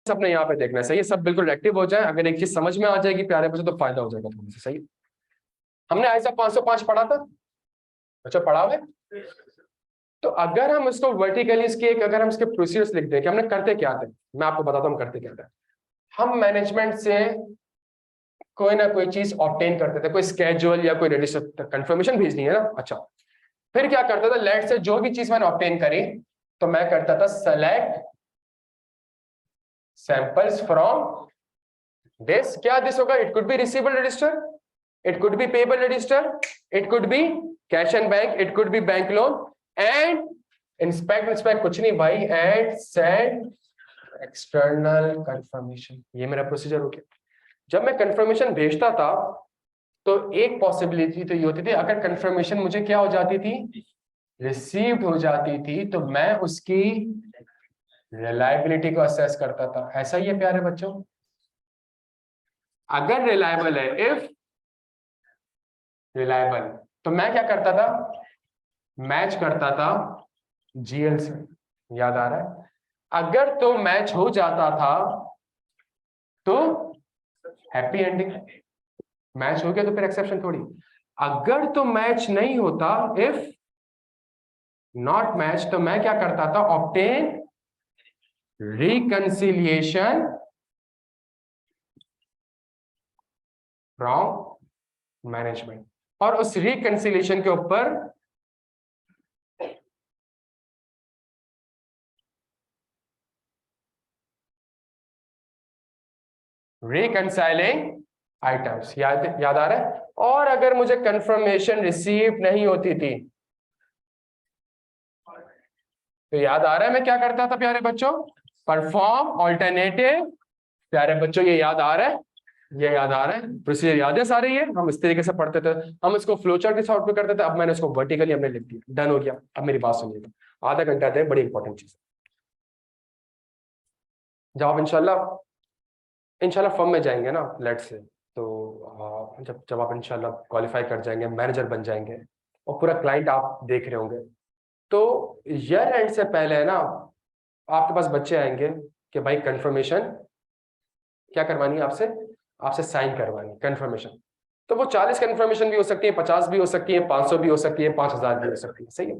अपने यहाँ पे देखना है, सही है, सब बिल्कुल एक्टिव हो जाए। अगर एक चीज समझ में आ जाएगी प्यारे बच्चों तो फायदा हो जाएगा थोड़ा सा, सही है। हमने आइसा 505 पढ़ा था, अच्छा पढ़ा हुआ है। तो अगर हम इसको वर्टिकली इसके एक अगर हम इसके प्रोसीजर्स लिख दें कि हमने करते क्या थे, मैं आपको बताता हूँ हम करते क्या थे। हम मैनेजमेंट से कोई ना कोई चीज ऑब्टेन करते थे, कोई स्केड्यूल या कोई रजिस्टर कंफर्मेशन भेजनी है ना। अच्छा, फिर क्या करता था, लेट से जो भी चीज मैंने ऑब्टेन करी तो मैं करता था सेलेक्ट सैंपल्स फ्रॉम दिस। क्या दिस होगा, it could be receivable register, it could be payable register, it could be cash and bank, it could be bank loan and inspect कुछ नहीं भाई, एंड सेंड एक्सटर्नल कंफर्मेशन। ये मेरा procedure हो गया। जब मैं कंफर्मेशन भेजता था तो एक पॉसिबिलिटी तो ये होती थी, अगर कंफर्मेशन मुझे क्या हो जाती थी, रिसीव्ड हो जाती थी, तो मैं उसकी रिलायबिलिटी को असेस करता था। ऐसा ही है प्यारे बच्चों, अगर रिलायबल है, इफ रिलायबल, तो मैं क्या करता था, मैच करता था जीएल से। याद आ रहा है? अगर तो मैच हो जाता था तो हैप्पी एंडिंग, मैच हो गया तो फिर एक्सेप्शन थोड़ी। अगर तो मैच नहीं होता, इफ नॉट मैच, तो मैं क्या करता था, ऑब्टेन रिकंसिलिएशन फ्रॉम मैनेजमेंट, और उस रिकंसिलिएशन के ऊपर रिकंसाइलिंग आइटम्स। याद आ रहा है? और अगर मुझे कंफर्मेशन रिसीव नहीं होती थी तो याद आ रहा है मैं क्या करता था प्यारे बच्चों, परफॉर्म ऑल्टरनेटिव। प्यारे बच्चों ये याद आ रहा है, ये याद आ रहा है, प्रोसीजर याद है सारे, ये हम इस तरीके से पढ़ते थे, हम इसको फ्लोचार्ट के साथ करते थे। अब मैंने इसको वर्टिकली हमने लिख दिया, डन हो गया। अब मेरी बात सुनिएगा, आधा घंटा है, बड़ी इंपॉर्टेंट चीज। जब आप इंशाल्लाह फर्म में जाएंगे ना, लेट से, तो जब जब आप इंशाल्लाह क्वालिफाई कर जाएंगे, मैनेजर बन जाएंगे और पूरा क्लाइंट आप देख रहे होंगे, तो ईयर एंड से पहले है ना, आपके पास बच्चे आएंगे कि भाई कंफर्मेशन क्या करवानी है आपसे, आपसे साइन करवानी कंफर्मेशन। तो वो 40 कंफर्मेशन भी हो सकती है, 50 भी हो सकती है, 500 भी हो सकती है, 5000 भी हो सकती है, सही है।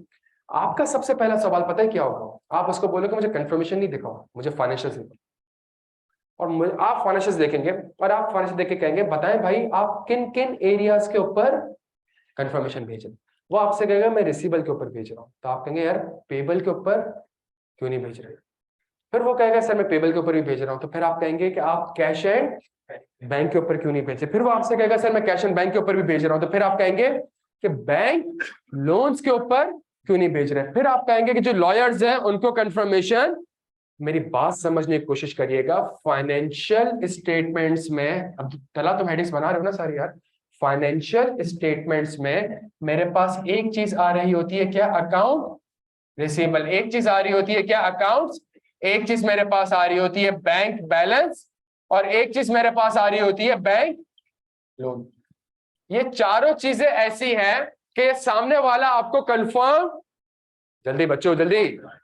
आपका सबसे पहला सवाल पता है क्या होगा, आप उसको बोलोगे मुझे कंफर्मेशन नहीं दिखाओ, मुझे फाइनेंशियल दिखाओ। और आप फाइनेंशियल देखेंगे और आप फाइनेंशियल देख के कहेंगे बताएं भाई आप किन किन एरियाज के ऊपर कंफर्मेशन भेज रहे हैं। वो आपसे कहेगा मैं रिसीवेबल के ऊपर भेज रहा हूँ, तो आप कहेंगे यार पेबल के ऊपर क्यों नहीं भेज रहे। फिर वो कहेगा सर मैं पेबल के ऊपर भी भेज रहा हूँ, तो फिर आप कहेंगे कि आप कैश एंड बैंक के ऊपर क्यों नहीं भेजे। फिर वो आपसे कहेगा सर मैं कैश एंड बैंक के ऊपर भी भेज रहा हूँ, तो फिर आप कहेंगे कि बैंक लोन्स के ऊपर क्यों नहीं भेज रहे। फिर आप कहेंगे कि जो लॉयर्स हैं उनको कंफर्मेशन, मेरी बात समझने की कोशिश करिएगा, फाइनेंशियल स्टेटमेंट्स में, अब तला तुम हेडिंग्स बना रहे हो ना सारी यार, फाइनेंशियल स्टेटमेंट्स में मेरे पास एक चीज आ रही होती है क्या, अकाउंट रिसीवेबल, एक चीज आ रही होती है क्या, अकाउंट्स, एक चीज मेरे पास आ रही होती है बैंक बैलेंस, और एक चीज मेरे पास आ रही होती है बैंक लोन। ये चारों चीजें ऐसी हैं कि सामने वाला आपको कंफर्म, जल्दी बच्चों जल्दी,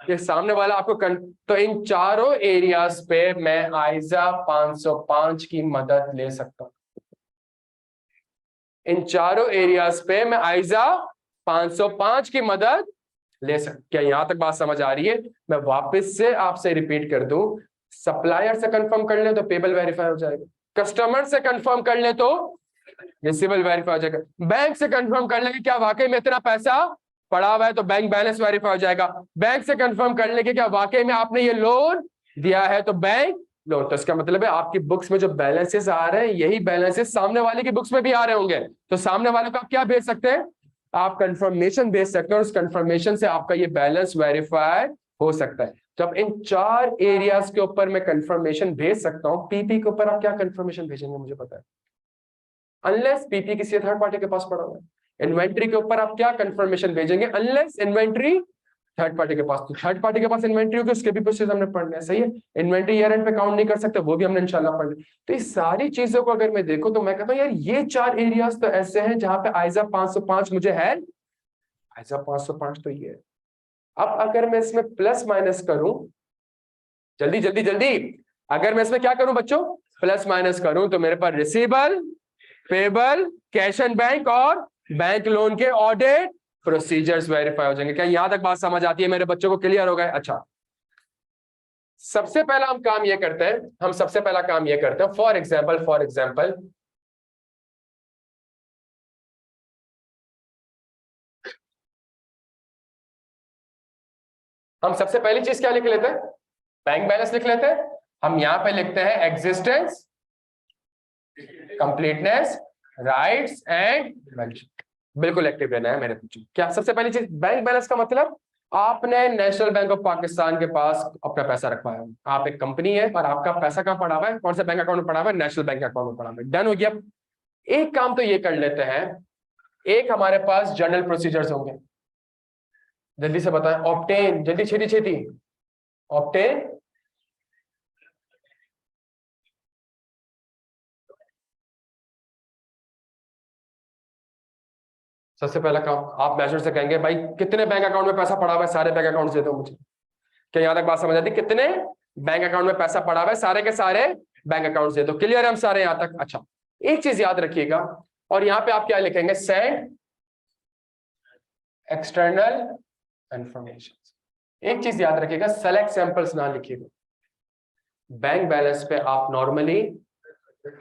ये सामने वाला आपको तो इन चारों एरियाज पे मैं आइजा 505 की मदद ले सकता हूं। इन चारों एरियाज पे मैं आइजा 505 की मदद ले सकता। क्या यहां तक बात समझ आ रही है? मैं वापस से आपसे रिपीट कर दूं, सप्लायर से कंफर्म कर ले तो पेबल वेरीफाई हो जाएगा, कस्टमर से कंफर्म कर ले तो रिसीवेबल वेरीफाई हो जाएगा, बैंक से कंफर्म कर ले कि क्या वाकई में इतना पैसा पड़ा हुआ है तो बैंक बैलेंस वेरीफाई हो जाएगा, बैंक से कंफर्म कर ले कि क्या वाकई में आपने ये लोन दिया है तो बैंक लोन। तो इसका मतलब है आपकी बुक्स में जो बैलेंसेस आ रहे हैं यही बैलेंसेस सामने वाले की बुक्स में भी आ रहे होंगे, तो सामने वाले को आप क्या भेज सकते हैं, आप कंफर्मेशन भेज सकते हैं और उस कंफर्मेशन से आपका ये बैलेंस वेरीफाई हो सकता है। जब इन चार एरियाज के ऊपर मैं कंफर्मेशन भेज सकता हूं, पीपी के ऊपर आप क्या कंफर्मेशन भेजेंगे मुझे पता है, अनलेस पीपी किसी थर्ड पार्टी के पास पड़ा हुआ है। इन्वेंट्री के ऊपर आप क्या कंफर्मेशन भेजेंगे, अनलेस इन्वेंट्री थर्ड पार्टी के पास, तो थर्ड पार्टी के पास इन्वेंट्री होगी उसके भी प्रोसेस हमने पढ़ना है, सही है। इन्वेंट्री ईयर एंड पे काउंट नहीं कर सकते, वो भी हमने इंशाल्लाह पढ़ना है। तो ये सारी चीजों को अगर मैं देखूं तो मैं कहता हूं यार ये चार एरियाज तो ऐसे हैं जहां पे आइजा 505 मुझे है, आइजा 505 तो ये है। अब अगर मैं इसमें प्लस माइनस करूं, जल्दी जल्दी जल्दी, अगर मैं इसमें क्या करूं बच्चों, प्लस माइनस करूं, तो मेरे पास receivable, payable, cash and bank और बैंक लोन के ऑडिट प्रोसीजर्स वेरीफाई हो जाएंगे। क्या यहां तक बात समझ आती है मेरे बच्चों को? क्लियर हो गए? अच्छा, सबसे पहला हम काम ये करते हैं, सबसे पहला काम ये करते हैं, फॉर एग्जाम्पल हम सबसे पहली चीज क्या लिख लेते हैं? बैंक बैलेंस लिख लेते हैं। हम यहां पे लिखते हैं existence, completeness, rights and value. बिल्कुल एक्टिव रहना है मेरे बच्चों। क्या सबसे पहली चीज बैंक बैलेंस का मतलब, आपने नेशनल बैंक ऑफ पाकिस्तान के पास अपना पैसा रखवाया है। आप एक कंपनी है और आपका पैसा कहाँ पड़ा हुआ है? कौन सा बैंक अकाउंट में पड़ा हुआ है? नेशनल बैंक अकाउंट में पड़ा हुआ है। डन हो गया। एक काम तो ये कर लेते हैं, एक हमारे पास जनरल प्रोसीजर्स होंगे। जल्दी से बताएं, ऑब्टेन, जल्दी छेती छेती, ऑब्टेन सबसे पहला काम। आप मैनेजर से कहेंगे भाई कितने बैंक अकाउंट में पैसा पड़ा हुआ है, सारे बैंक अकाउंट दे दो मुझे। क्या यहां तक बात समझ आती? कितने बैंक अकाउंट में पैसा पड़ा हुआ है, सारे के सारे बैंक अकाउंट दे दो। क्लियर है हम सारे यहां तक? अच्छा, एक चीज याद रखिएगा, और यहां पे आप क्या लिखेंगे? Send external information. एक चीज याद रखिएगा, सेलेक्ट सैंपल्स ना लिखिएगा। बैंक बैलेंस पे आप नॉर्मली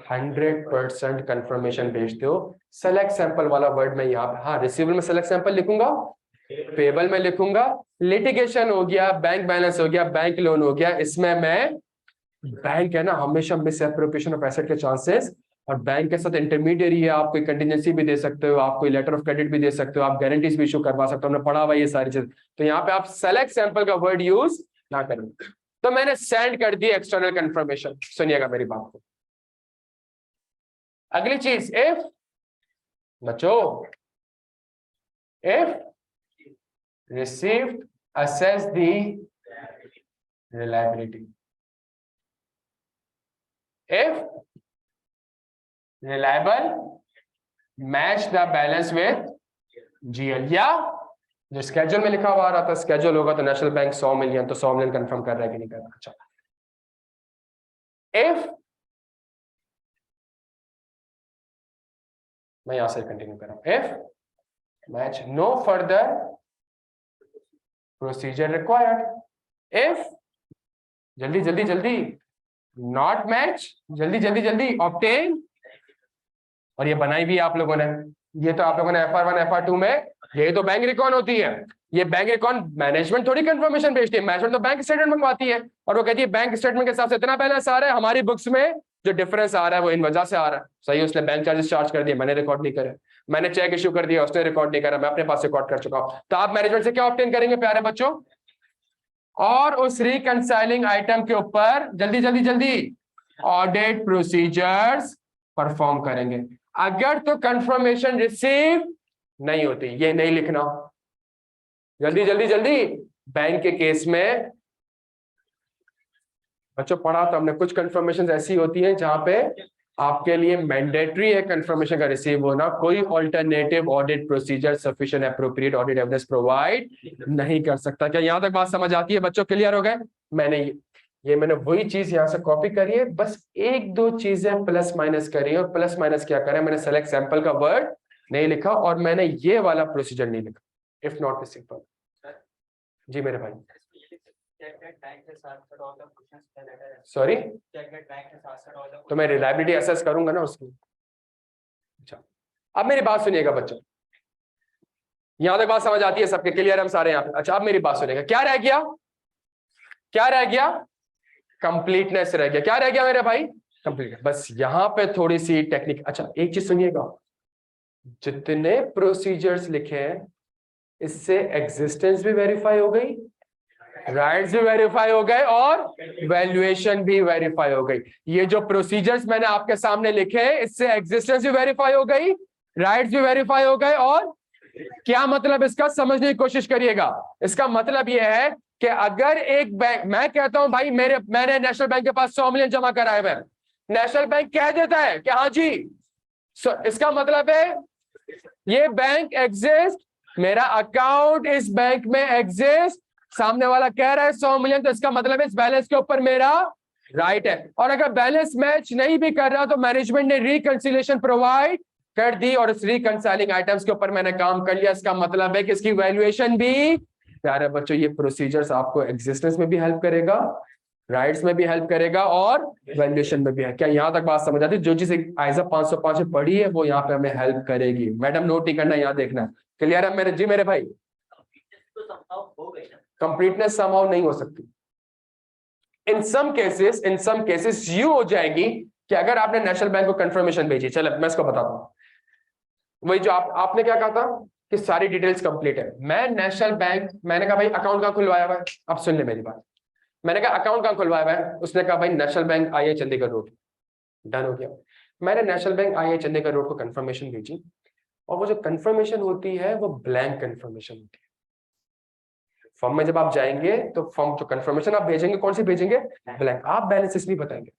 100% कंफर्मेशन भेजते हो। सेलेक्ट सैंपल वाला वर्ड मैं यहाँ पे, हाँ, रिसीवेबल में सेलेक्ट सैंपल लिखूंगा, पेबल में लिखूंगा, लिटिगेशन हो गया, बैंक बैलेंस हो गया, बैंक लोन हो गया, इसमें मैं बैंक है ना, हमेशा मिस एप्रोप्रिएशन ऑफ एसेट के चांसेस, और बैंक के साथ इंटरमीडिएरी है, आप कोई कंटिजेंसी भी दे सकते हो, आप कोई लेटर ऑफ क्रेडिट भी दे सकते हो, आप गारंटीज भी इशू करवा सकते हो, हमने पढ़ा हुआ ये सारी चीज। तो यहाँ पे आप सेलेक्ट सैंपल का वर्ड यूज ना करें। तो मैंने सेंड कर दी एक्सटर्नल कंफर्मेशन। सुनिएगा मेरी बात को। अगली चीज, इफ बच्चों, if received assess the reliability, if reliable match the balance with GL, या जो स्केड्यूल में लिखा हुआ आ रहा था, स्केड्यूल होगा तो नेशनल बैंक 100 मिलियन, तो 100 मिलियन कंफर्म कर रहा है कि नहीं कर रहा। अच्छा, इफ, मैं यहां से कंटिन्यू कर रहा हूं, if match no further procedure required, if जल्दी जल्दी जल्दी, नॉट मैच, जल्दी जल्दी जल्दी, ऑब्टेन, और ये बनाई भी आप लोगों ने, ये तो आप लोगों ने FR1 FR2 में, ये तो बैंक रिकॉर्ड होती है, ये बैंक रिकॉर्ड मैनेजमेंट थोड़ी कंफर्मेशन भेजती है, मैनेजमेंट तो बैंक स्टेटमेंट मंगवाती है, और वो कहती है बैंक स्टेटमेंट के हिसाब से इतना बैलेंस आ रहा है, हमारी बुक्स में जो डिफरेंस आ रहा है वो इन वजह से आ रहा है। सही, उसने बैंक चार्जेस चार्ज कर दिए, मैंने रिकॉर्ड नहीं करे, मैंने चेक इश्यू कर दिया, उसने रिकॉर्ड नहीं करा, मैं अपने पास रिकॉर्ड कर चुका हूं। तो आप मैनेजमेंट से क्या ऑब्टेन करेंगे प्यारे बच्चों? और उस रिकंसाइलिंग आइटम के ऊपर जल्दी जल्दी जल्दी ऑडिट प्रोसीजर्स परफॉर्म करेंगे। अगर तो कंफर्मेशन रिसीव नहीं होती, ये नहीं लिखना, जल्दी जल्दी जल्दी। बैंक के केस में बच्चों पढ़ा तो हमने, कुछ कंफर्मेशन ऐसी होती हैं जहां पे आपके लिए मैंडेटरी है कंफर्मेशन का रिसीव होना, कोई alternative audit procedure sufficient appropriate audit evidence provide नहीं कर सकता। क्या यहां तक बात समझ आती है बच्चों? क्लियर हो गए? मैंने वही चीज यहां से कॉपी करी है, बस एक दो चीजें प्लस माइनस करी है, और प्लस माइनस क्या करें, मैंने सेलेक्ट सैंपल का वर्ड नहीं लिखा, और मैंने ये वाला प्रोसीजर नहीं लिखा, इफ नॉट इज सिंपल। जी मेरे भाई, सॉरी, तो मैं रिलायबिलिटी असेस करूंगा ना उसकी। अच्छा, अब मेरी बात सुनिएगा बच्चों, यहां तक बात समझ आती है सबके? क्लियर हम सारे यहाँ पे? अच्छा, अब मेरी बात सुनिएगा, क्या रह गया? क्या रह गया? कंप्लीटनेस रह गया। क्या रह गया मेरे भाई? कंप्लीट। बस यहां पे थोड़ी सी टेक्निक। अच्छा, एक चीज सुनिएगा, जितने प्रोसीजर्स लिखे हैं इससे एग्जिस्टेंस भी वेरीफाई हो गई, राइट्स भी वेरीफाई हो गए, और वैल्यूएशन भी वेरीफाई हो गई। ये जो प्रोसीजर्स मैंने आपके सामने लिखे हैं, इससे एग्जिस्टेंस भी वेरीफाई हो गई, राइट्स भी वेरीफाई हो गए, और क्या मतलब इसका समझने की कोशिश करिएगा। इसका मतलब यह है कि अगर एक बैंक, मैं कहता हूं भाई मैंने नेशनल बैंक के पास 100 मिलियन जमा कराए हुए, नेशनल बैंक कह देता है कि हाँ जी, इसका मतलब है ये बैंक एग्जिस्ट, मेरा अकाउंट इस बैंक में एग्जिस्ट, सामने वाला कह रहा है 100 मिलियन, तो इसका मतलब है इस बैलेंस के ऊपर मेरा राइट है। और अगर बैलेंस मैच नहीं भी कर रहा तो मैनेजमेंट ने रिकंसिलिएशन प्रोवाइड कर दी और इस रिकंसाइलिंग आइटम्स के ऊपर मैंने काम कर लिया। इसका मतलब है कि इसकी वैल्यूएशन भी, प्यारे बच्चों, ये प्रोसीजर्स आपको एग्जिस्टेंस में भी हेल्प करेगा, राइट्स में भी हेल्प करेगा और वैल्यूएशन में भी है। क्या यहां तक बात समझ आती है? जो चीज आइजा 505 में पढ़ी है वो यहाँ पे हमें हेल्प करेगी। मैडम नोट नहीं करना, यहाँ देखना। क्लियर है मेरे जी मेरे भाई? कंप्लीटनेस समहाउ नहीं हो सकती। इन सम केसेस यू हो जाएगी कि अगर आपने नेशनल बैंक को कंफर्मेशन भेजी, चलो मैं इसको बताता हूं। वही जो आपने क्या कहा था कि सारी डिटेल्स कंप्लीट है। मैं नेशनल बैंक, मैंने कहा भाई अकाउंट कहाँ खुलवाया हुआ है? अब सुन ले मेरी बात। मैंने कहा अकाउंट कहाँ खुलवाया हुआ है? उसने कहा भाई नेशनल बैंक आई चंडीगढ़ रोड। डन हो गया। मैंने नेशनल बैंक आई चंडीगढ़ रोड को कंफर्मेशन भेजी और वो जो कंफर्मेशन होती है वो ब्लैंक कंफर्मेशन होती है। फॉर्म में जब आप जाएंगे तो फॉर्म जो कंफर्मेशन आप भेजेंगे कौन सी भेजेंगे? ब्लैंक। आप बैलेंसेस नहीं बताएंगे।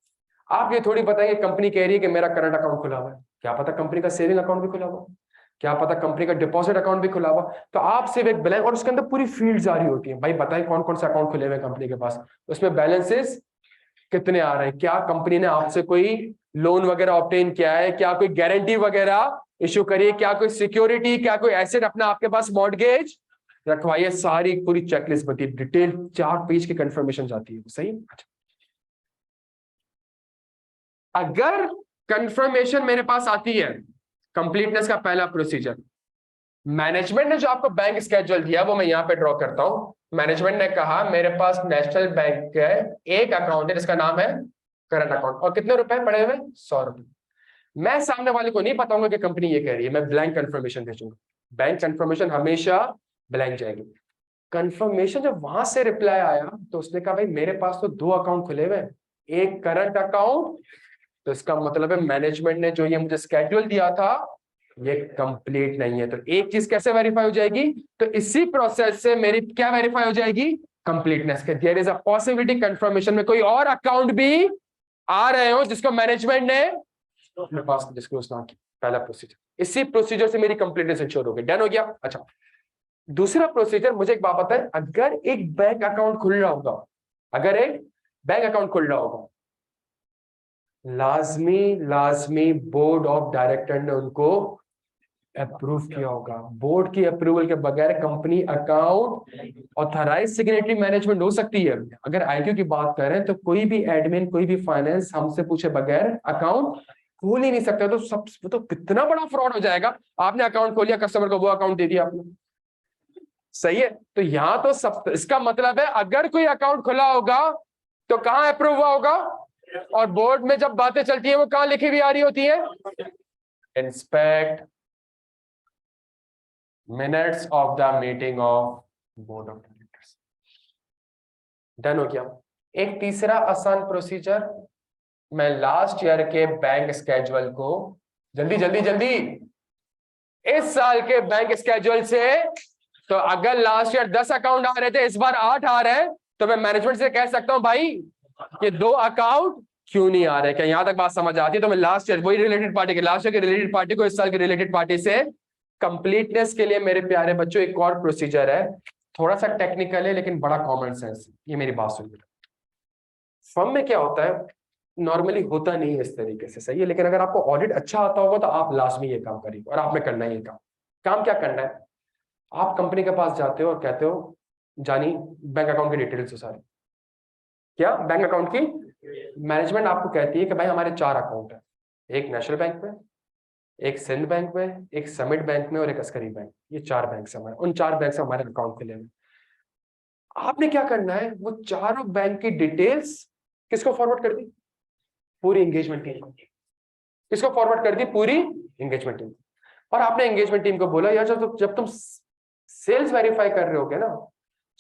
आप ये थोड़ी बताएंगे कंपनी कह रही है कि मेरा करंट अकाउंट खुला हुआ है, क्या पता कंपनी का सेविंग अकाउंट भी खुला हुआ, क्या पता कंपनी का डिपॉजिट अकाउंट भी खुला हुआ। तो आप सिर्फ एक ब्लैंक और उसके अंदर पूरी फील्ड्स आ रही होती है। भाई बताएं कौन कौन से अकाउंट खुले हुए कंपनी के पास, उसमें बैलेंसेस कितने आ रहे हैं, क्या कंपनी ने आपसे कोई लोन वगैरह ऑब्टेन किया है, क्या कोई गारंटी वगैरह इश्यू करी है, क्या कोई सिक्योरिटी, क्या कोई एसेट अपना आपके पास मॉर्गेज रखवाइए। सारी पूरी चेकलिस्ट बनती है, डिटेल 4 पेज की कंफर्मेशन जाती है। सही। अगर कंफर्मेशन मेरे पास आती है, कंप्लीटनेस का पहला प्रोसीजर, मैनेजमेंट ने जो आपको बैंक स्केड्यूल दिया वो मैं यहां पे ड्रॉ करता हूं। मैनेजमेंट ने कहा मेरे पास नेशनल बैंक का एक अकाउंट है जिसका नाम है करंट अकाउंट और कितने रुपए पड़े हुए? 100 रुपए। मैं सामने वाले को नहीं बताऊंगा कि कंपनी ये कह रही है, मैं ब्लैंक कंफर्मेशन भेजूंगा। बैंक कंफर्मेशन हमेशा ब्लैंक जाएगी। कंफर्मेशन जब वहां से रिप्लाई आया तो उसने कहा भाई मेरे पास तो 2 अकाउंट खुले हुए, एक करंट अकाउंट, तो इसका मतलब है मैनेजमेंट ने जो ये मुझे स्केड्यूल दिया था ये कंप्लीट नहीं है। तो एक चीज कैसे वेरीफाई हो जाएगी? तो इसी प्रोसेस से मेरी क्या वेरीफाई हो जाएगी? कंप्लीटनेस के। There is a possibility confirmation में कोई और अकाउंट भी आ रहे हो जिसको मैनेजमेंट ने अपने पास डिस्क्लोज ना किया। पहला प्रोसीजर, इसी प्रोसीजर से मेरी कंप्लीटनेस इंश्योर हो गई। डन हो गया। अच्छा, दूसरा प्रोसीजर, मुझे एक बात पता है, अगर एक बैंक अकाउंट खुल रहा होगा, अगर एक बैंक अकाउंट खुल रहा होगा, लाजमी बोर्ड ऑफ डायरेक्टर ने उनको अप्रूव किया होगा। बोर्ड की अप्रूवल के बगैर company account authorise signatory management हो सकती है। अगर आईक्यू की बात करें तो कोई भी एडमिन, कोई भी फाइनेंस हमसे पूछे बगैर अकाउंट खोल ही नहीं सकता। तो सब तो कितना बड़ा फ्रॉड हो जाएगा। आपने अकाउंट खोल लिया, कस्टमर को वो अकाउंट दे दिया आपने। सही है। तो यहां तो सब, इसका मतलब है अगर कोई अकाउंट खुला होगा तो कहां अप्रूव हुआ होगा, और बोर्ड में जब बातें चलती है वो कहां लिखी हुई आ रही होती है? Inspect minutes of the meeting of board of directors. Done हो गया। एक तीसरा आसान प्रोसीजर, मैं लास्ट ईयर के बैंक स्केड्यूल को जल्दी जल्दी जल्दी इस साल के बैंक स्केड्यूल से, तो अगर लास्ट ईयर 10 अकाउंट आ रहे थे, इस बार 8 आ रहे हैं, तो मैं मैनेजमेंट से कह सकता हूं भाई ये 2 अकाउंट क्यों नहीं आ रहे? क्या यहां तक बात समझ आती है? तो मैं लास्ट ईयर वही रिलेटेड पार्टी के, लास्ट ईयर के रिलेटेड पार्टी को इस साल के रिलेटेड पार्टी से कंप्लीटनेस के लिए मेरे प्यारे बच्चों एक और प्रोसीजर है, थोड़ा सा टेक्निकल है लेकिन बड़ा कॉमन सेंस। ये मेरी बात सुनिए। फर्म में क्या होता है, नॉर्मली होता नहीं है इस तरीके से, सही है, लेकिन अगर आपको ऑडिट अच्छा आता होगा तो आप लाजमी ये काम करिए और आपने करना है ये काम क्या करना है? आप कंपनी के पास जाते हो और कहते हो जानी बैंक अकाउंट की डिटेल्स हो सारी। क्या बैंक अकाउंट की? मैनेजमेंट आपको कहती है कि भाई हमारे 4 अकाउंट है, एक नेशनल बैंक में, एक सिंध बैंक में, एक समिट बैंक में और एक अस्करी बैंक। ये 4 बैंक से हमारे, उन 4 बैंक से हमारे अकाउंट खुले हैं। आपने क्या करना है, वो चारों बैंक की डिटेल्स किसको फॉरवर्ड कर दी? पूरी एंगेजमेंट टीम को। किसको फॉरवर्ड कर दी? पूरी एंगेजमेंट टीम। और आपने एंगेजमेंट टीम को बोला यार जब तुम सेल्स वेरीफाई कर रहे होगे ना,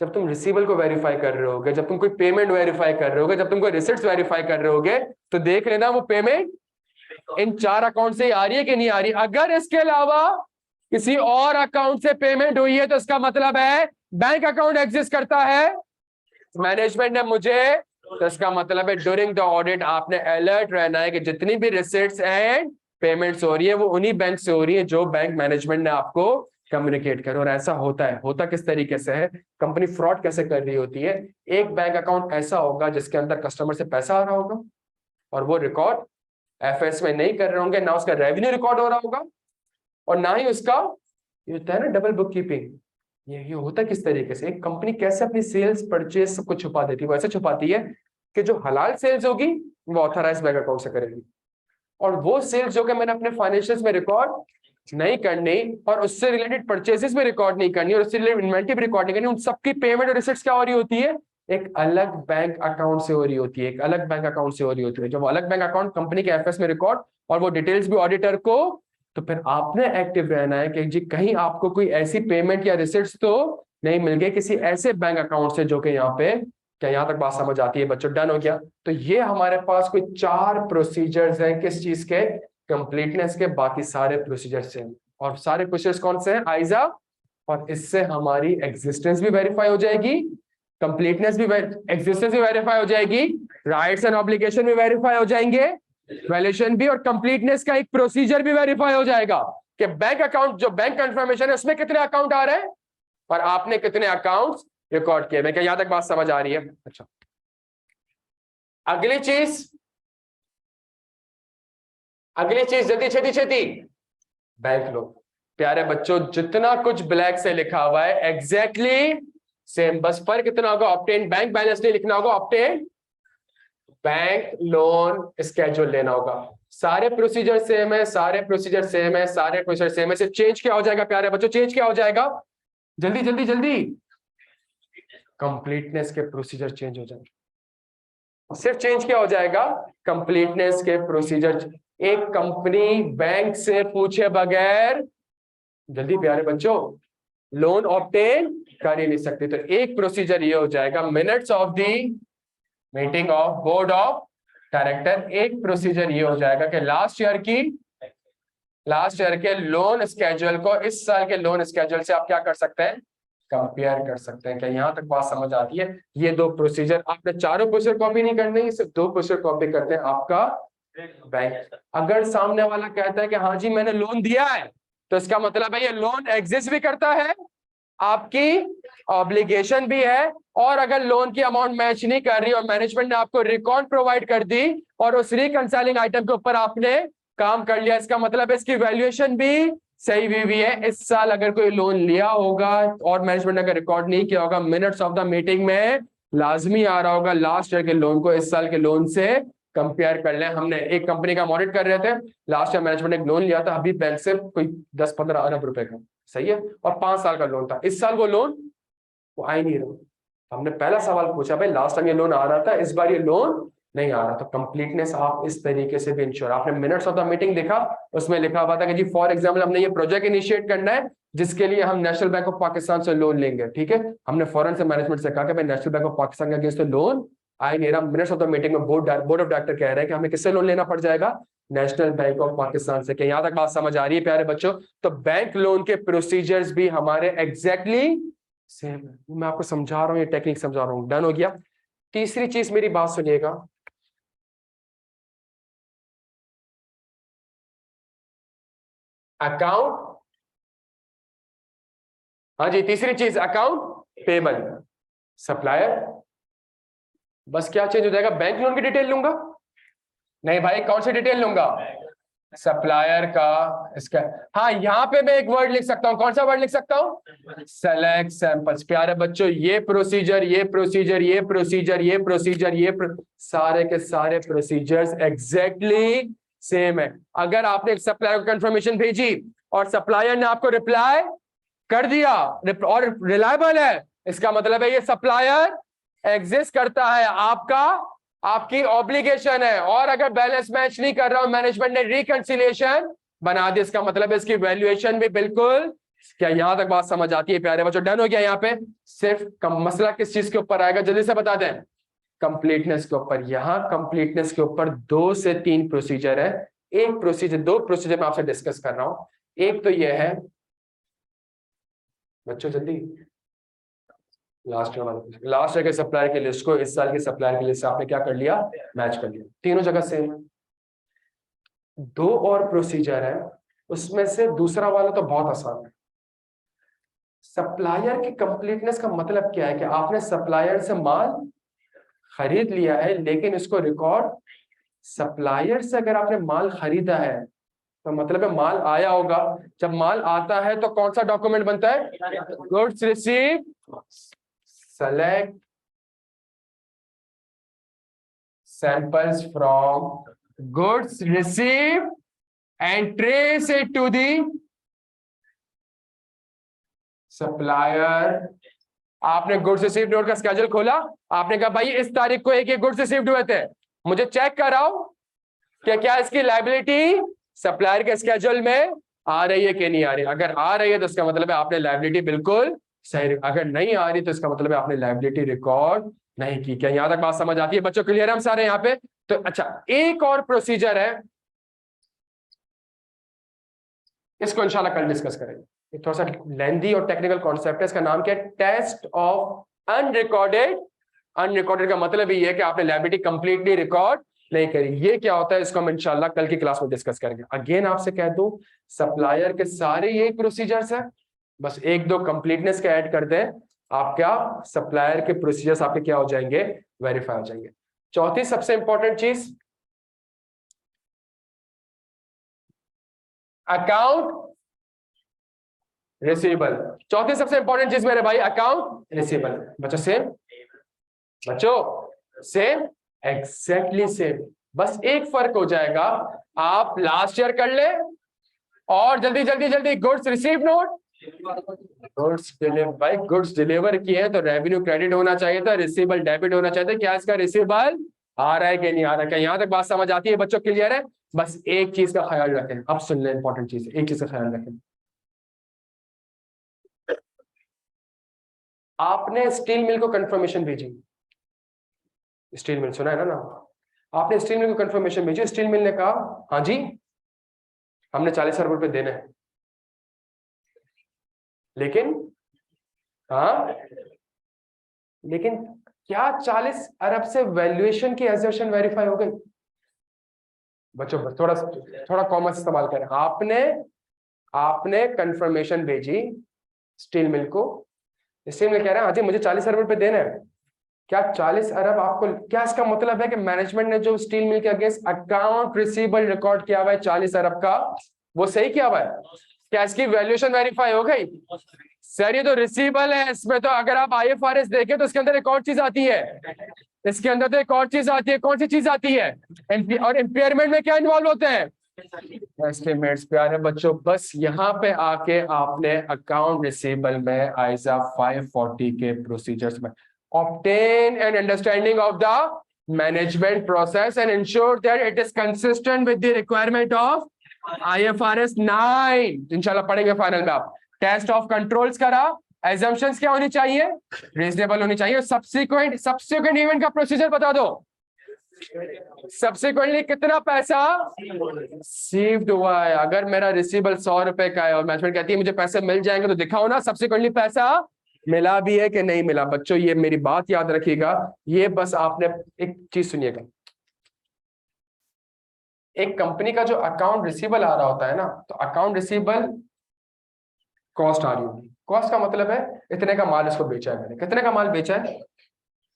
जब तुम रिसीवेबल को वेरीफाई कर रहे होगे, जब तुम कोई पेमेंट वेरीफाई कर रहे होगे, जब तुम कोई रिसिप्ट्स वेरीफाई कर रहे होगे, तो देख लेना वो पेमेंट इन 4 अकाउंट से आ रही है कि नहीं आ रही। अगर इसके अलावा किसी और अकाउंट से पेमेंट हुई है तो इसका मतलब है बैंक अकाउंट एग्जिस्ट करता है मैनेजमेंट ने मुझे, तो इसका मतलब है ड्यूरिंग द ऑडिट आपने अलर्ट रहना है कि जितनी भी रिसिप्ट्स एंड पेमेंट्स हो रही है वो उन्हीं बैंक से हो रही है जो बैंक मैनेजमेंट ने आपको कम्युनिकेट करें। और ऐसा होता है, होता किस तरीके से है, कंपनी फ्रॉड कैसे कर रही होती है, एक बैंक अकाउंट ऐसा होगा जिसके अंदर कस्टमर से पैसा आ रहा होगा और वो रिकॉर्ड एफएस में नहीं कर रहे होंगे, ना उसका रेवेन्यू रिकॉर्ड हो रहा होगा और ना ही उसका, ये होता है ना डबल बुक कीपिंग। ये होता है किस तरीके से, एक कंपनी कैसे अपनी सेल्स परचेज सब कुछ छुपा देती है, वो ऐसे छुपाती है कि जो हलाल सेल्स होगी वो ऑथराइज बैंक अकाउंट से करेगी, और वो सेल्स जो कि मैंने अपने फाइनेंशियल्स में रिकॉर्ड नहीं करनी और उससे रिलेटेड परचेजेस में रिकॉर्ड नहीं करनी और उससे रिलेटेड इन्वेंटरी रिकॉर्ड नहीं करनी, उन सबकी पेमेंट और रिसिट्स क्या हो रही होती है, एक अलग बैंक अकाउंट से हो रही होती है, एक अलग बैंक अकाउंट से हो रही होती है। जब वो अलग बैंक अकाउंट कंपनी के एफएस में रिकॉर्ड और वो डिटेल्स भी ऑडिटर को, तो फिर आपने एक्टिव रहना है कि जी कहीं आपको कोई ऐसी पेमेंट या रिसिट्स तो नहीं मिल गई किसी ऐसे बैंक अकाउंट से जो कि यहाँ पे, क्या यहाँ तक बात समझ आती है बच्चों, डन हो गया। तो ये हमारे पास कोई 4 प्रोसीजर्स हैं किस चीज के, कंप्लीटनेस के, बाकी सारे प्रोसीजर्स से। और सारे प्रोसीजर्स कौन से हैं, आइजा, और इससे हमारी एग्जिस्टेंस भी वेरीफाई हो जाएगी, कंप्लीटनेस भी एग्जिस्टेंस भी वेरीफाई हो जाएगी, राइट्स एंड ऑब्लिगेशन भी वेरीफाई हो जाएंगे, वैल्यूएशन भी, और कंप्लीटनेस का एक प्रोसीजर भी वेरीफाई हो जाएगा कि बैंक अकाउंट जो बैंक कंफर्मेशन है उसमें कितने अकाउंट आ रहे हैं और आपने कितने अकाउंट्स रिकॉर्ड किए। क्या यहां तक बात समझ आ रही है? अच्छा, अगली चीज जल्दी छेती छेती, बैंक लोन। प्यारे बच्चों, जितना कुछ ब्लैक से लिखा हुआ है एग्जैक्टली सेम, बस फर्क कितना होगा, ऑब्टेन बैंक बैलेंस नहीं लिखना होगा, ऑब्टेन बैंक लोन स्केड्यूल लेना होगा। सारे प्रोसीजर सेम है, सारे प्रोसीजर सेम है, सारे प्रोसीजर सेम है, सिर्फ चेंज क्या हो जाएगा प्यारे बच्चों, चेंज क्या हो जाएगा, जल्दी जल्दी जल्दी, कंप्लीटनेस के प्रोसीजर चेंज हो जाएंगे। सिर्फ चेंज क्या हो जाएगा, कंप्लीटनेस के प्रोसीजर। एक कंपनी बैंक से पूछे बगैर, जल्दी प्यारे बच्चों, लोन ऑब्टेन कर ही नहीं सकती। तो एक प्रोसीजर ये हो जाएगा, minutes of the meeting of board of director. एक प्रोसीजर ये हो जाएगा कि लास्ट ईयर के लोन स्केड्यूल को इस साल के लोन स्केड्यूल से आप क्या कर सकते हैं, कंपेयर कर सकते हैं। क्या यहां तक बात समझ आती है? ये 2 प्रोसीजर, आपने चारों प्रोसीजर कॉपी नहीं करने, सिर्फ 2 प्रोसीजर कॉपी करते हैं आपका बैंक। अगर सामने वाला कहता है कि हाँ जी मैंने लोन दिया है, तो इसका मतलब है ये लोन एग्जिस्ट भी करता है, आपकी ऑब्लिगेशन भी है, और अगर लोन की अमाउंट मैच नहीं कर रही और मैनेजमेंट ने आपको रिकॉर्ड प्रोवाइड कर दी और उस रिकंसाइलिंग आइटम के ऊपर आपने काम कर लिया, इसका मतलब है इसकी वैल्यूएशन भी सही हुई है। इस साल अगर कोई लोन लिया होगा और मैनेजमेंट ने अगर रिकॉर्ड नहीं किया होगा, मिनट्स ऑफ द मीटिंग में लाजमी आ रहा होगा लास्ट ईयर के लोन को इस साल के लोन से कंपेयर कर लें। हमने एक कंपनी का ऑडिट कर रहे थे, लास्ट ईयर मैनेजमेंट ने एक लोन लिया था अभी बैंक से कोई 10-15 अरब रुपए का, सही है, और 5 साल का लोन था। इस साल वो लोन वो आ ही नहीं रहा। हमने पहला सवाल पूछा, भाई लास्ट टाइम ये लोन आ रहा था, इस बार ये लोन नहीं आ रहा। तो कंप्लीटनेस आप इस तरीके से भी इंश्योर, आपने मिनट्स ऑफ द मीटिंग देखा, उसमें लिखा हुआ था कि जी फॉर एग्जाम्पल हमने ये प्रोजेक्ट इनिशिएट करना है जिसके लिए हम नेशनल बैंक ऑफ पाकिस्तान से लोन लेंगे, ठीक है, हमने फौरन से मैनेजमेंट से कहा कि भाई नेशनल बैंक ऑफ पाकिस्तान के अगेंस्ट तो लोन आ ही नहीं रहा। मिनट्स ऑफ द मीटिंग में बोर्ड ऑफ डायरेक्टर कह रहे हैं कि हमें किससे लोन लेना पड़ जाएगा, नेशनल बैंक ऑफ पाकिस्तान से। क्या यहां तक बात समझ आ रही है प्यारे बच्चों? तो बैंक लोन के प्रोसीजर्स भी हमारे एग्जैक्टली सेम है। मैं आपको समझा रहा हूँ, ये टेक्निक समझा रहा हूँ, डन हो गया। तीसरी चीज मेरी बात सुनिएगा, अकाउंट, हाँ जी तीसरी चीज अकाउंट पेबल, सप्लायर। बस क्या चेंज हो जाएगा, बैंक लोन की डिटेल लूंगा, नहीं भाई कौन सी डिटेल लूंगा, सप्लायर का, इसका, हाँ यहाँ पे मैं एक वर्ड लिख सकता हूँ, कौन सा वर्ड लिख सकता हूँ, सेलेक्ट सैंपल्स। प्यारे बच्चों ये प्रोसीजर ये प्रोसीजर ये प्रोसीजर ये प्रोसीजर सारे के सारे प्रोसीजर्स एग्जैक्टली सेम है। अगर आपने एक सप्लायर को कंफर्मेशन भेजी और सप्लायर ने आपको रिप्लाई कर दिया और रिलायबल है, इसका मतलब है ये सप्लायर एग्जिस्ट करता है, आपकी ऑब्लिगेशन है। और अगर बैलेंस मैच नहीं कर रहा हूं, मैनेजमेंट ने रिकंसिलिएशन बना दी, इसका मतलब है इसकी वैल्यूएशन भी बिल्कुल। क्या यहां तक बात समझ आती है प्यारे बच्चों? डन हो गया। यहाँ पे सिर्फ मसला किस चीज के ऊपर आएगा, जल्दी से बता दें, कंप्लीटनेस के ऊपर। यहां कंप्लीटनेस के ऊपर 2 से 3 प्रोसीजर है, एक प्रोसीजर 2 प्रोसीजर मैं आपसे डिस्कस कर रहा हूं। एक तो यह है बच्चों, जल्दी, लास्ट ईयर के सप्लायर की लिस्ट को इस साल के सप्लायर की लिस्ट से आपने क्या कर लिया, मैच कर लिया, तीनों जगह सेम है। 2 और प्रोसीजर है, उसमें से दूसरा वाला तो बहुत आसान है, सप्लायर की कंप्लीटनेस का मतलब क्या है कि आपने सप्लायर से माल खरीद लिया है, लेकिन इसको रिकॉर्ड, सप्लायर से अगर आपने माल खरीदा है तो मतलब है माल आया होगा। जब माल आता है तो कौन सा डॉक्यूमेंट बनता है? Goods receive, select samples from goods receive and trace it to the supplier. आपने गुड्स रिसीव्ड नोट का स्केड्यूल खोला, आपने कहा भाई इस तारीख को एक गुड्स रिसीव्ड हुए थे, मुझे चेक कराओ कि क्या इसकी लायबिलिटी सप्लायर के स्केड्यूल में आ रही है कि नहीं आ रही। अगर आ रही है तो इसका मतलब है आपने लायबिलिटी बिल्कुल सही, अगर नहीं आ रही तो इसका मतलब है आपने लायबिलिटी रिकॉर्ड नहीं की। क्या यहां तक बात समझ आती है बच्चों? क्लियर है हम सारे यहाँ पे? तो अच्छा, एक और प्रोसीजर है, इसको इंशाल्लाह कल डिस्कस करेंगे। थोड़ा सा लेंदी और टेक्निकल कॉन्सेप्ट है, इसका नाम क्या है? Test of unrecorded. अनरिकॉर्डेड का मतलब ये है कि आपने लायबिलिटी कंप्लीटली रिकॉर्ड नहीं करी। ये क्या होता है इसको हम इंशाल्लाह कल की क्लास में डिस्कस करेंगे। अगेन आपसे कह दूं, सप्लायर के सारे ये प्रोसीजर्स है, बस एक दो कंप्लीटनेस के ऐड कर दें, आप क्या सप्लायर के प्रोसीजर्स आपके क्या हो जाएंगे? वेरीफाई हो जाएंगे। चौथी सबसे इंपॉर्टेंट चीज, अकाउंट रिसीवेबल। चौथी सबसे इंपॉर्टेंट चीज मेरे भाई, अकाउंट रिसीवेबल। बच्चों सेम, बच्चों सेम, एग्जैक्टली सेम। बस एक फर्क हो जाएगा, आप लास्ट ईयर कर ले और जल्दी जल्दी जल्दी goods receive note, goods deliver, भाई गुड्स डिलीवर किए तो रेवेन्यू क्रेडिट होना चाहिए था, रिसीवेबल डेबिट होना चाहिए था। क्या इसका रिसीवेबल आ रहा है कि नहीं आ रहा है? क्या यहां तक बात समझ आती है बच्चों? क्लियर है? बस एक चीज का ख्याल रखें, अब सुन लें, इंपॉर्टेंट चीज, एक चीज का ख्याल रखें। आपने स्टील मिल को कंफर्मेशन भेजी, स्टील मिल सुना है ना नाम? आपने स्टील मिल को कंफर्मेशन भेजी, स्टील मिल ने कहा हाँ जी हमने 40 अरब रुपए देने हैं, लेकिन हाँ, लेकिन क्या 40 अरब से वैल्यूएशन की एजर्शन वेरीफाई हो गई? बच्चों थोड़ा थोड़ा कॉमन इस्तेमाल करें। आपने कंफर्मेशन भेजी स्टील मिल को, स्टील मिल कह रहे हैं हाँ जी मुझे 40 अरब रुपए देने हैं। क्या 40 अरब आपको, क्या इसका मतलब है कि मैनेजमेंट ने जो स्टील मिल के अगेंस्ट अकाउंट रिसीवेबल रिकॉर्ड किया हुआ है 40 अरब का, वो सही किया हुआ है? क्या इसकी वैल्यूएशन वेरीफाई हो गई? सर ये तो रिसीवेबल है, इसमें तो अगर आप आईएफआरएस देखें तो इसके अंदर एक और चीज आती है, इसके अंदर तो एक और चीज आती है। कौन सी चीज आती है? और इम्पेयरमेंट में क्या इन्वॉल्व होते हैं? एस्टिमेट्स। प्यारे बच्चों बस यहाँ पे आके आपने अकाउंट रिसीवेबल में आइजा 540 के प्रोसीजर्स में obtain an understanding of the management process and ensure that it is consistent with the requirement of IFRS 9। इंशाल्लाह पढ़ेंगे फाइनल में। आप टेस्ट ऑफ कंट्रोल्स करा, assumptions क्या होनी चाहिए? रीजनेबल होनी चाहिए। सब्सिक्वेंट इवेंट का प्रोसीजर बता दो। सब्सिक्वेंटली कितना पैसा रिसीव्ड हुआ है? अगर मेरा रिसीवेबल 100 रुपए का है और मैनेजमेंट कहती है मुझे पैसे मिल जाएंगे, तो दिखाओ ना सब्सिक्वेंटली पैसा मिला भी है कि नहीं मिला। बच्चों ये मेरी बात याद रखिएगा, ये बस आपने एक चीज सुनिएगा, एक कंपनी का जो अकाउंट रिसीवेबल आ रहा होता है ना, तो अकाउंट रिसीवेबल कॉस्ट आ रही होगी। कॉस्ट का मतलब है इतने का माल इसको बेचा है मैंने, कितने का माल बेचा है?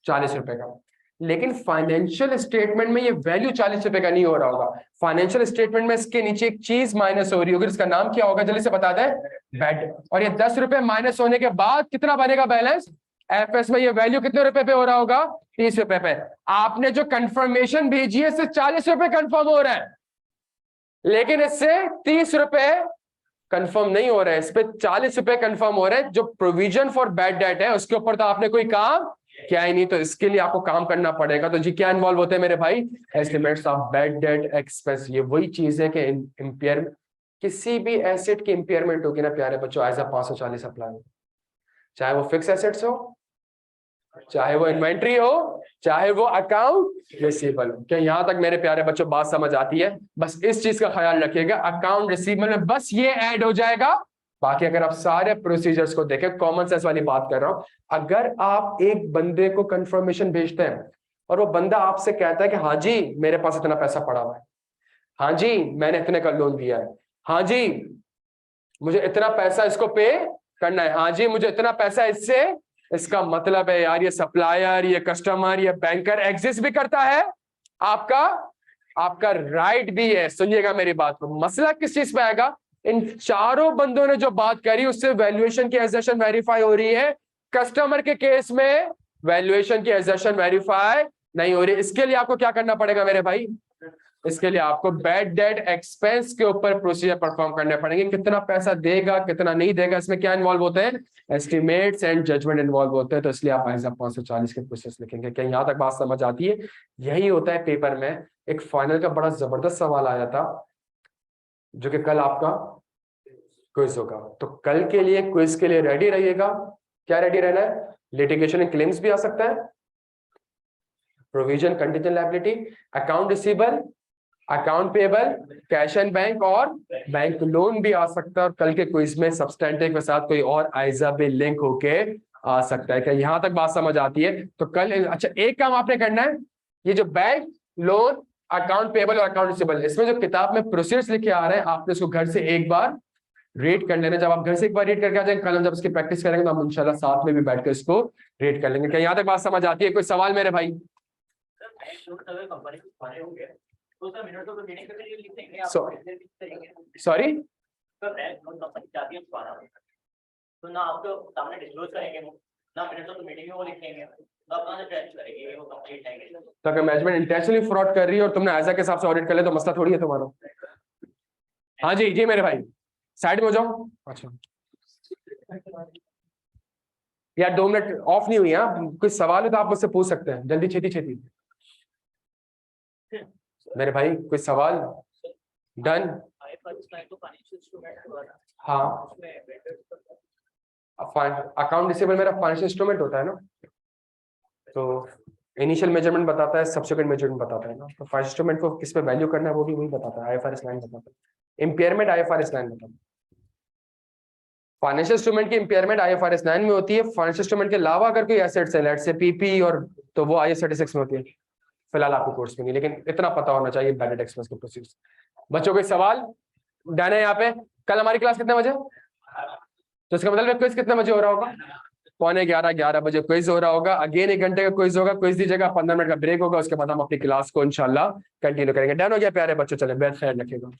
40 रुपए का। लेकिन फाइनेंशियल स्टेटमेंट में ये वैल्यू 40 रुपए का नहीं हो रहा होगा। फाइनेंशियल स्टेटमेंट में इसके नीचे एक चीज माइनस हो रही होगी, इसका नाम क्या होगा जल्दी से बता दें? बेड। और ये 10 रुपए माइनस होने के बाद कितना बनेगा बैलेंस? एफएस में ये वैल्यू कितने रुपए पे हो रहा होगा? 30 रुपए पे। आपने जो कंफर्मेशन भेजी है इससे 40 रुपए कंफर्म हो रहा है, लेकिन इससे 30 रुपए कंफर्म नहीं हो रहा है, इस पे 40 रुपए कंफर्म हो रहा है। जो प्रोविजन फॉर बैड डेट है उसके ऊपर तो आपने कोई काम क्या ही नहीं, तो इसके लिए आपको काम करना पड़ेगा। तो जी क्या इन्वॉल्व होते हैं मेरे भाई? Estimates of bad debt expense. ये वही चीज है कि इंपेयरमेंट, किसी भी एसेट की इंपेयरमेंट होगी ना प्यारे बच्चों, एज अ 540 अप्लाई हो, चाहे वो फिक्स एसेट्स हो, चाहे वो इन्वेंट्री हो, चाहे वो अकाउंट रिसीवेबल हो। क्या यहां तक मेरे प्यारे बच्चों बात समझ आती है? बस इस चीज का ख्याल रखिएगा, अकाउंट रिसीवेबल में बस ये ऐड हो जाएगा। बाकी अगर आप सारे प्रोसीजर्स को देखें, कॉमन सेंस वाली बात कर रहा हूं, अगर आप एक बंदे को कंफर्मेशन भेजते हैं और वो बंदा आपसे कहता है कि हाँ जी मेरे पास इतना पैसा पड़ा हुआ है, हाँ जी मैंने इतने का लोन दिया है, हाँ जी मुझे इतना पैसा इसको पे करना है। हाँ जी, मुझे इतना पैसा इससे, इसका मतलब है यार ये सप्लायर, ये कस्टमर, ये बैंकर एग्जिस्ट भी करता है, आपका आपका राइट भी है। सुनिएगा मेरी बात को, मसला किस चीज पे आएगा? इन चारों बंदों ने जो बात करी उससे वैल्यूएशन की एजर्शन वेरीफाई हो रही है। कस्टमर के केस में वैल्यूएशन की एजर्शन वेरीफाई नहीं हो रही। इसके लिए आपको क्या करना पड़ेगा मेरे भाई? इसके लिए आपको बैड डेट एक्सपेंस के ऊपर प्रोसीजर परफॉर्म करने पड़ेंगे। कितना पैसा देगा, कितना नहीं देगा, इसमें क्या इन्वॉल्व होते हैं? एस्टिमेट्स एंड जजमेंट इन्वॉल्व होते हैं। तो इसलिए आप ISA 540 के प्रोसेस लिखेंगे। क्या यहाँ तक बात समझ आती है? यही होता है पेपर में। एक फाइनल का बड़ा जबरदस्त सवाल आया था जो कि कल आपका क्विज होगा। तो कल के लिए क्विज के लिए रेडी रहिएगा। क्या रेडी रहना है? लिटिगेशन एंड क्लेम्स भी आ सकता है, provision contingent liability, account receivable, account payable, cash and bank और बैंक लोन भी आ सकता है। और कल के क्विज में सब्सटेंटिव के साथ कोई और ISA भी लिंक होके आ सकता है। क्या यहाँ तक बात समझ आती है? तो कल अच्छा एक काम आपने करना है, ये जो बैंक लोन, अकाउंट पेबल और अकाउंट रिसीवेबल, इसमें जो किताब में प्रोसीजर्स लिखे आ रहे हैं, आपने इसको घर से एक बार रीड कर लेना। जब आप घर से एक बार रीड करके आ जाएंगे, कल हम जब इसकी प्रैक्टिस करेंगे तो हम इंशाल्लाह साथ में भी बैठकर इसको रीड कर लेंगे। क्या यहाँ तक बात समझ आती है? कोई सवाल मेरे भाई? सॉरी, तो ना आपको सामने डिस्क्लोज करेंगे वो, ना मिनट्स ऑफ मीटिंग में वो लिखेंगे, तो आप कहां से ट्रेस करेंगे वो कंप्लीट है? तो अगर मैनेजमेंट इंटेंशनली फ्रॉड कर रही है और तुमने ISA के हिसाब से ऑडिट कर लिया तो मसला थोड़ी है तुम्हारा। हाँ जी जी मेरे भाई, साइड में हो जाओ। अच्छा यार 2 मिनट ऑफ नहीं हुई। हाँ, कोई सवाल है तो आप मुझसे पूछ सकते हैं, जल्दी छेती छेती मेरे भाई। कोई सवाल? डन। हाँ, अकाउंट रिसीवेबल मेरा फाइनेंशियल इंस्ट्रूमेंट होता है ना, तो इनिशियल मेजरमेंट बताता है, सब्सिक्वेंट मेजरमेंट बताता है ना। तो फाइनेंशियल इंस्ट्रूमेंट को किस पे वैल्यू करना है वो भी वही बताता है, IFRS 9 बताता है। इम्पेयरमेंट IFRS 9 बताता है। फाइनेंशियल इंस्ट्रूमेंट की इम्पेयरमेंट IFRS 9 में होती है। फाइनेंशियल इंस्ट्रूमेंट के अलावा अगर कोई एसेट्स है, लेट्स से PP और, तो वो IAS 36 में होती है। फिलहाल आपको कोर्स में नहीं, लेकिन इतना पता होना चाहिए बैड डेट एक्सपेंस के प्रोसीजर्स। बच्चों कोई सवाल? डन है यहाँ पे। कल हमारी क्लास कितने बजे? तो इसका मतलब क्विज कितने बजे हो रहा होगा? 11:45 बजे क्विज हो रहा होगा। अगेन 1 घंटे का क्विज होगा। क्विज दीजिएगा, 15 मिनट का ब्रेक होगा, उसके बाद हम अपनी क्लास को इंशाल्लाह कंटिन्यू करेंगे। डन हो गया प्यारे बच्चों? चले, बेहद ख्याल रखिएगा।